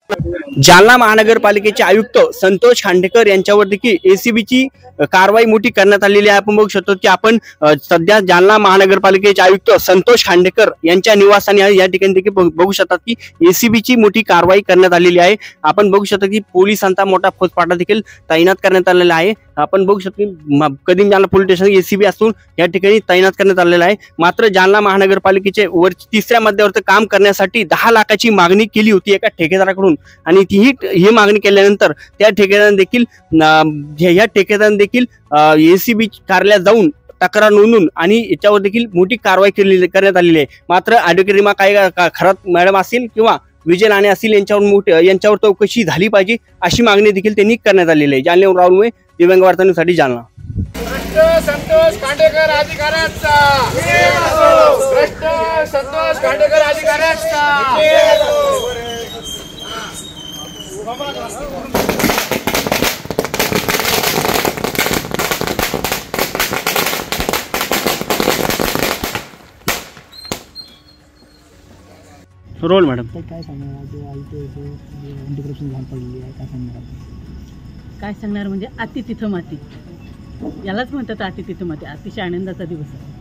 जालना महानगरपालिकेचे आयुक्त संतोष खांडेकर यांच्यावर देखील एसीबीची कारवाई मोठी करण्यात आलेली आहे। आपण बघू शकतो की आपण सध्या जालना महानगरपालिकेचे आयुक्त संतोष खांडेकर यांच्या निवासाने या ठिकाणी देखील बघू शकतात की एसीबीची मोठी कारवाई करण्यात आलेली आहे। आपण बघू शकतो की पोलिसांचा मोठा फौजफाटा देखील तैनात करण्यात आलेला आहे। आपण बघू शकतो की कदीम जालना पोलीस स्टेशन एसीबी असून या ठिकाणी तैनात करण्यात आलेला आहे। मात्र जालना महानगरपालिकेचे वर तिसऱ्या मध्यावरती काम करण्यासाठी 10 लाखाची मागणी केली होती एका ठेकेदाराकडून आणि ही मागणी केल्यानंतर त्या ठेकेदाराने देखील एसीबी कार्यालयात जाऊन तक्रार नोंदवून आणि याच्यावर देखील मोठी कारवाई करण्यात आलेली आहे। मात्र ॲडव्होकेट रीमा खरात मॅडम असतील किंवा विजय लाणे असतील यांच्यावर चौकशी झाली पाहिजे अशी मागणी देखील त्यांनी करण्यात आलेली आहे। जालन्याहून राहुल मुळे, दिव्यांग वार्तांसाठी जालना। संतोष खांडेकर अधिकाऱ्यांचा संतोष खांडेकर अधिकाऱ्यांचा रोल मॅडम काय सांगणार जो अँटी करप्शन झाड पडलेली आहे, काय सांगणार म्हणजे अति तिथं माती, यालाच म्हणतात अति तिथं माती। अतिशय आनंदाचा दिवस आहे।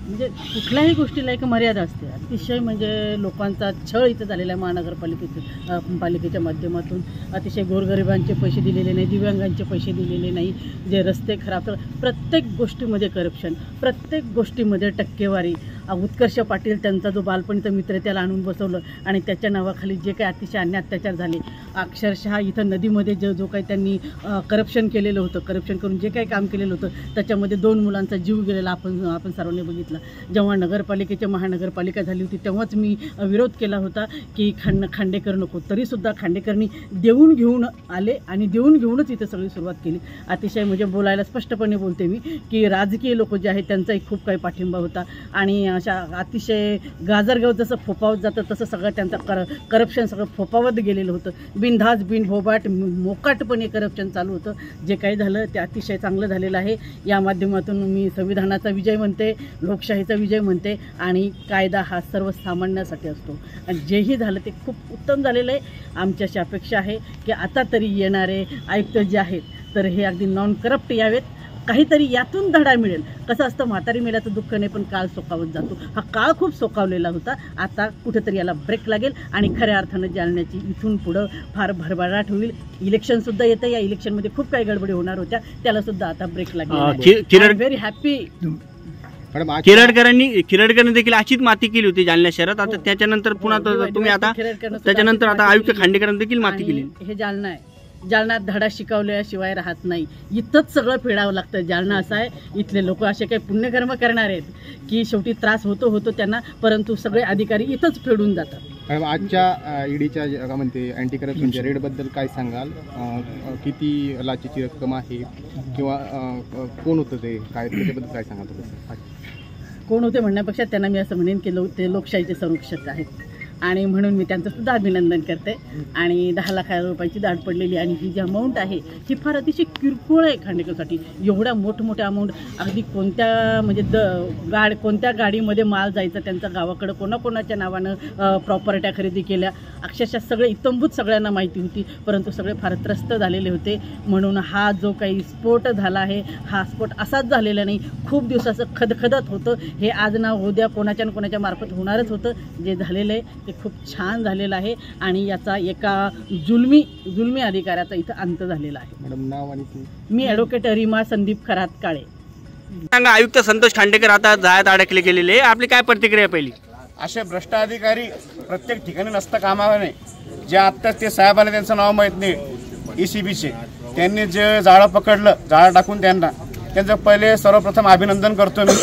म्हणजे कुठल्याही गोष्टीला एक मर्यादा असते। अतिशय म्हणजे लोकांचा छळ इथं झालेला आहे महानगरपालिकेच्या माध्यमातून। अतिशय गोरगरिबांचे पैसे दिलेले नाही, दिव्यांगांचे पैसे दिलेले नाही, जे रस्ते खराब, तर प्रत्येक गोष्टीमध्ये करप्शन, प्रत्येक गोष्टीमध्ये टक्केवारी। उत्कर्ष पाटील त्यांचा जो बालपणीचा मित्र आहे त्याला आणून बसवलं आणि त्याच्या नावाखाली जे काही अतिशय अन्याय अत्याचार झाले, अक्षरशः इथं नदीमध्ये जो काही त्यांनी करप्शन केलेलं होतं, करप्शन करून जे काही काम केलेलं होतं त्याच्यामध्ये 2 मुलांचा जीव गेलेला आपण सर्वांनी बघितलं। जेव्हा महानगरपालिका झाली होती तेव्हाच मी विरोध केला होता की खांडेकर नको, तरीसुद्धा खांडेकरनी देऊन घेऊन आले आणि देऊन घेऊनच इथं सगळी सुरुवात केली। अतिशय म्हणजे बोलायला स्पष्टपणे बोलते मी की राजकीय लोक जे आहेत त्यांचाही खूप काही पाठिंबा होता आणि अशा अतिशय गाजरगाव जसं फोपावत जातं तसं सगळं त्यांचं करप्शन सगळं फोपावत गेलेलं होतं। बिनधास्त बिनभोबाट मोकाटपणे करप्शन चालू होतं। जे काही झालं ते अतिशय चांगलं झालेलं आहे। या माध्यमातून मी संविधानाचा विजय म्हणते, लोकशाहीचा विजय म्हणते आणि कायदा हा सर्वसामान्यांसाठी असतो आणि जेही झालं ते खूप उत्तम झालेलं आहे। आमची अशी अपेक्षा आहे की आता तरी येणारे आयुक्त जे आहेत तर हे अगदी नॉन करप्ट यावेत, काहीतरी यातून धडा मिळेल। कसं असतं, म्हातारी मेल्याचं दुःख नाही पण काळ सोकावत जातो। हा काळ खूप सोकावलेला होता, आता कुठेतरी याला ब्रेक लागेल आणि खऱ्या अर्थानं जालन्याची इथून पुढं फार भरभराट होईल। इलेक्शनसुद्धा येतं, या इलेक्शनमध्ये खूप काही गडबडी होणार होत्या, त्यालासुद्धा आता ब्रेक लागेल। Very happy. किरडकरांनी देखील अशीच माती केली होती जालना शहरात। आता त्याच्यानंतर पुन्हा तुम्ही आता त्याच्यानंतर आता आयुक्त खांडेकरांनी देखील माती केली। हे जालना आहे, जालन्यात धडा शिकवल्याशिवाय राहत नाही, इथंच सगळं फेडावं लागतं। जालना असं आहे, इथले लोक असे काही पुण्यकर्म करणार आहेत की शेवटी त्रास होतो त्यांना, परंतु सगळे अधिकारी इथंच फेडून जातात। आजच्या ईडीच्या म्हणते अँटी करप्शनच्या रेडबद्दल काय सांगाल? किती लाचेची रक्कम आहे किंवा कोण होतं ते, काय त्याच्याबद्दल काय सांगाल? कोण होते म्हणण्यापेक्षा त्यांना मी असं म्हणेन की ते लोकशाहीचे संरक्षक आहेत आणि म्हणून मी त्यांचं सुद्धा अभिनंदन करते। आणि 10 लाख रुपयाची दाढ पडलेली आणि ही जी अमाऊंट आहे ही फार अतिशय किरकोळ आहे खांडेकरसाठी। एवढ्या मोठमोठ्या अमाऊंट अगदी कोणत्या गाडीमध्ये माल जायचा त्यांचा, गावाकडं कोणाकोणाच्या नावानं प्रॉपर्ट्या खरेदी केल्या, अक्षरशः सगळे इतंभूत सगळ्यांना माहिती होती, परंतु सगळे फार त्रस्त झालेले होते। म्हणून हा जो काही स्फोट झाला आहे हा स्फोट असाच झालेला नाही, खूप दिवसाचं खदखदत होतं। हे आज ना उद्या कोणाच्या मार्फत होणारच होतं। जे झालेलं आहे ते खूप छान झालेलं आहे आणि याचा एका जुलमी अधिकाऱ्याचा इथं अंत झालेला आहे। मॅडम नाव आणि मी ॲडव्होकेट रीमा संदीप खरात काळे। सांगा, आयुक्त संतोष खांडेकर आता जाळ्यात अडकले गेलेले, आपली काय प्रतिक्रिया पहिली? असे भ्रष्ट अधिकारी प्रत्येक ठिकाणी नसता कामा नये। जे आत्ताच ते साहेबांना त्यांचं नाव माहीत नाही ECBचे, त्यांनी जे जाळं पकडलं, जाळं टाकून त्यांचं पहिले सर्वप्रथम अभिनंदन करतो मी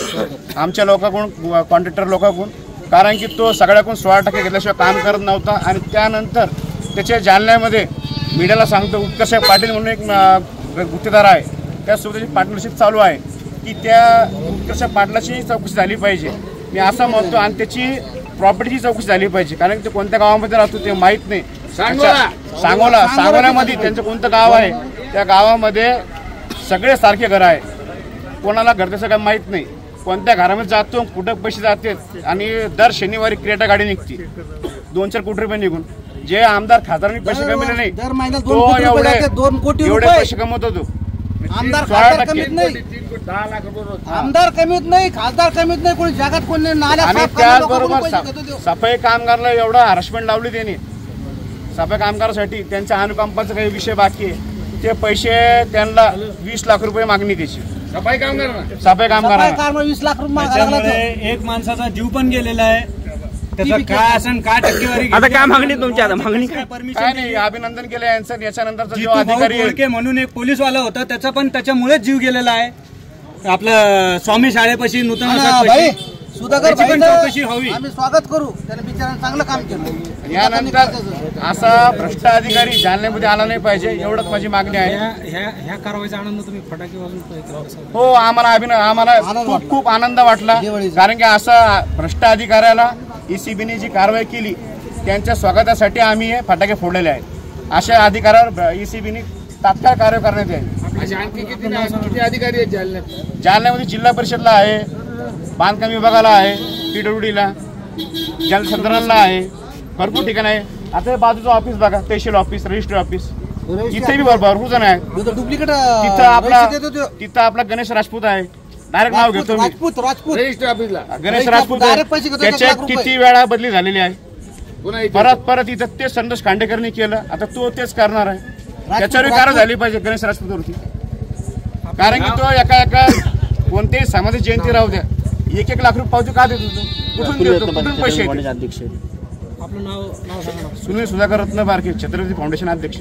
आमच्या लोकांकडून, कॉन्ट्रॅक्टर लोकांकडून, कारण की तो सगळ्याकडून 16% घेतल्याशिवाय काम करत नव्हता। आणि त्यानंतर त्याच्या जालन्यामध्ये मीडियाला सांगतो, उत्कर्ष पाटील म्हणून एक गुत्तेदार आहे, त्यासोबत त्याची पार्टनरशिप चालू आहे की त्या उत्कर्ष पाटलाची चौकशी झाली पाहिजे मी असं म्हणतो आणि त्याची प्रॉपर्टीची चौकशी झाली पाहिजे, कारण ते कोणत्या गावामध्ये राहतो ते माहीत नाही। सांगोल्यामध्ये त्यांचं कोणतं गाव आहे, त्या गावामध्ये सगळे सारखे घर आहे, कोणाला घर त्याचं काय माहीत नाही, कोणत्या घरामध्ये जातो, कुठं पैसे जाते आणि दर शनिवारी क्रेटा गाडी निघते 2-4 कोटी रुपये निघून। जे आमदार खासदारांनी पैसे कमविले नाही दर महिन्यात तो 2 कोटी रुपये एवढे जाते, 2 कोटी एवढे रुपये. पैसे कमवतो तो आमदार 16% खासदार कमीत नाही, आमदार कमीत नाही, खासदार कमीत नाही, कोणी जगात कोणी नाही. नाल्या आणि साफ करणारे लोकं त्याचबरोबर कोणी पैसे घेतो ते. सफाई कामगारला एवढा हॅरसमेंट लावली त्यांनी. सफाई कामगारासाठी त्यांच्या अनुकंपाचा काही विषय बाकी आहे, ते पैसे त्यांना 20 लाख रुपये मागणी त्याची सफाई कामगार सफाई कामगार 20 लाख रुपये मागायला लागला तो. एक माणसाचा जीव पण गेलेला आहे. त्याचं काय असेल काय टक्केवारी आता काय मागणी तुमची? आता मागणी काय? काय नाही, अभिनंदन केलं यांचं. याच्यानंतरचा जो जितू भाऊ अधिकारी आहे बोडके म्हणून एक पोलीसवाला होता, त्याचा पण त्याच्यामुळेच जीव गेलेला आहे. आपलं स्वामी शाळेपाशी नूतन भाई वसाहतपाशी. सुधाकर त्याची पण भाईचं चौकशी हवी. आम्ही स्वागत करू, त्याने बिचाराने चांगलं काम केलं. यानंतर असा भ्रष्ट अधिकारी जालन्यामध्ये आला नाही पाहिजे, एवढंच माझी मागणी आहे. ह्या कारवाईचा आनंद तुम्ही फटाके वाजून हो, आम्हाला खूप खूप आनंद वाटला, कारण की असा भ्रष्ट अधिकाऱ्याला ECBने जी कारवाई केली त्यांच्या स्वागतासाठी आम्ही हे फटाके फोडलेले आहेत. अशा अधिकाऱ्यावर ECBने तात्काळ कारवाई करण्यात यावी. आणखी किती अधिकारी आहेत जालन्यात? जालन्यामध्ये जिल्हा परिषदला आहे, बांधकाम विभागाला आहे, PWDला, जलसंधारणला आहे, भरपूर ठिकाण आहे. आता बाजूचं ऑफिस बघा, तहसील ऑफिस, रजिस्ट्री ऑफिस, इथे बी भरपूर जण आहे. डुप्लिकेट तिथं आपला गणेश राजपूत आहे. डायरेक्ट नाव घेतो मी, राजपूत रजिस्टर ऑफिसला गणेश राजपूत डायरेक्ट पैसे घेतो, त्याचे 1 लाख रुपये. किती वेळा बदली झालेली आहे. पुन्हा इथे परत इथं तेच संतोष खांडेकरनी केलं, आता तो तेच करणार आहे. त्याच्यावर कारवाई झाली पाहिजे गणेश राजपूतवरती, कारण की तो एका कोणत्याही सामाजिक जयंती राहू द्या 1-1 लाख रुपये पावती का देतो? कुठून देतो? कुठून पैसे येतात? अध्यक्ष आपलं नाव सांगा. सुनील सुधाकर रत्न बारके, छत्रपती फाउंडेशन अध्यक्ष.